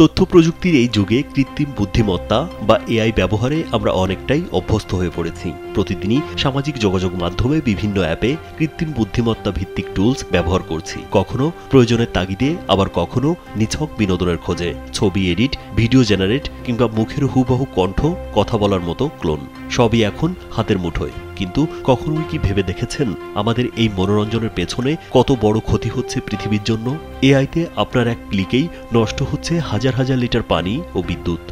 তথ্য প্রযুক্তির এই যুগে কৃত্রিম বুদ্ধিমত্তা বা এআই ব্যবহারে আমরা অনেকটাই অভ্যস্ত হয়ে পড়েছি। প্রতিদিনই সামাজিক যোগাযোগ মাধ্যমে বিভিন্ন অ্যাপে কৃত্রিম বুদ্ধিমত্তা ভিত্তিক টুলস ব্যবহার করছি, কখনো প্রয়োজনের তাগিদে, আবার কখনো নিছক বিনোদনের খোঁজে। ছবি এডিট, ভিডিও জেনারেট কিংবা মুখের হুবহু কণ্ঠ, কথা বলার মতো ক্লোন সবই এখন হাতের মুঠোয়। কিন্তু কখনোই কি ভেবে দেখেছেন আমাদের এই মনোরঞ্জনের পেছনে কত বড় ক্ষতি হচ্ছে পৃথিবীর জন্য? এআইতে আপনার এক ক্লিকেই নষ্ট হচ্ছে হাজার হাজার লিটার পানি ও বিদ্যুৎ।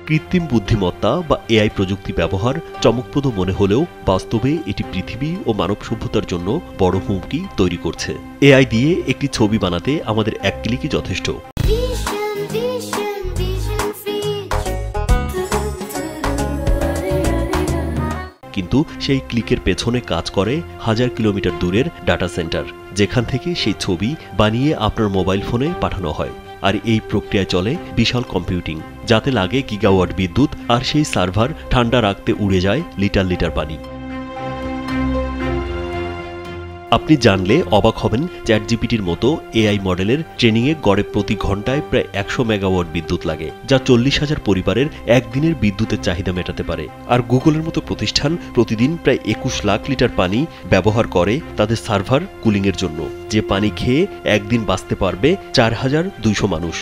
কৃত্রিম বুদ্ধিমত্তা বা এআই প্রযুক্তি ব্যবহার চমকপ্রদ মনে হলেও বাস্তবে এটি পৃথিবী ও মানব সভ্যতার জন্য বড় হুমকি তৈরি করছে। এআই দিয়ে একটি ছবি বানাতে আমাদের এক ক্লিকই যথেষ্ট। কিন্তু সেই ক্লিকের পেছনে কাজ করে হাজার কিলোমিটার দূরের ডাটা সেন্টার, যেখান থেকে সেই ছবি বানিয়ে আপনার মোবাইল ফোনে পাঠানো হয়। আর এই প্রক্রিয়ায় চলে বিশাল কম্পিউটিং, যাতে লাগে গিগাওয়াট বিদ্যুৎ, আর সেই সার্ভার ঠান্ডা রাখতে উড়ে যায় লিটার লিটার পানি। আপনি জানলে অবাক হবেন, চ্যাটজিপিটির মতো এআই মডেলের ট্রেনিংয়ে গড়ে প্রতি ঘন্টায় প্রায় 100 মেগাওয়াট বিদ্যুৎ লাগে, যা 40,000 পরিবারের একদিনের বিদ্যুতের চাহিদা মেটাতে পারে। আর গুগলের মতো প্রতিষ্ঠান প্রতিদিন প্রায় 21 লাখ লিটার পানি ব্যবহার করে তাদের সার্ভার কুলিংয়ের জন্য, যে পানি খেয়ে একদিন বাঁচতে পারবে 4,200 মানুষ।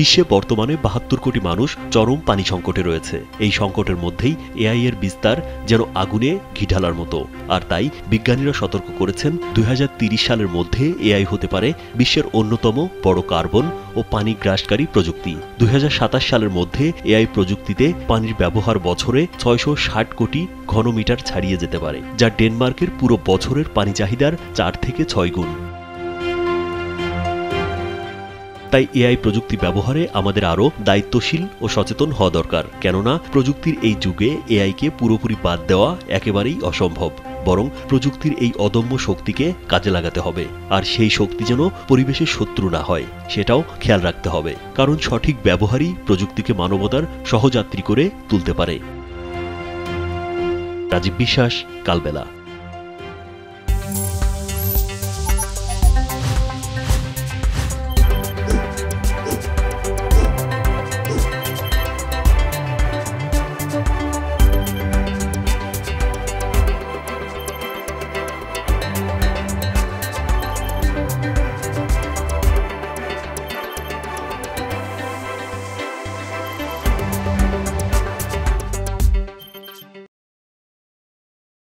বিশ্বে বর্তমানে 72 কোটি মানুষ চরম পানি সংকটে রয়েছে। এই সংকটের মধ্যেই এআই এর বিস্তার যেন আগুনে ঘি ঢালার মতো। আর তাই বিজ্ঞানীরা সতর্ক করেছেন, 2030 সালের মধ্যে এআই হতে পারে বিশ্বের অন্যতম বড় কার্বন ও পানি গ্রাসকারী প্রযুক্তি। 2027 সালের মধ্যে এআই প্রযুক্তিতে পানির ব্যবহার বছরে 660 কোটি ঘনমিটার ছাড়িয়ে যেতে পারে, যা ডেনমার্কের পুরো বছরের পানি চাহিদার 4 থেকে 6 গুণ। তাই এআই প্রযুক্তি ব্যবহারে আমাদের আরও দায়িত্বশীল ও সচেতন হওয়া দরকার। কেননা প্রযুক্তির এই যুগে এআইকে পুরোপুরি বাদ দেওয়া একেবারেই অসম্ভব। বরং প্রযুক্তির এই অদম্য শক্তিকে কাজে লাগাতে হবে। আর সেই শক্তি যেন পরিবেশের শত্রু না হয়, সেটাও খেয়াল রাখতে হবে। কারণ সঠিক ব্যবহারই প্রযুক্তিকে মানবতার সহযাত্রী করে তুলতে পারে। রাজীব বিশ্বাস, কালবেলা।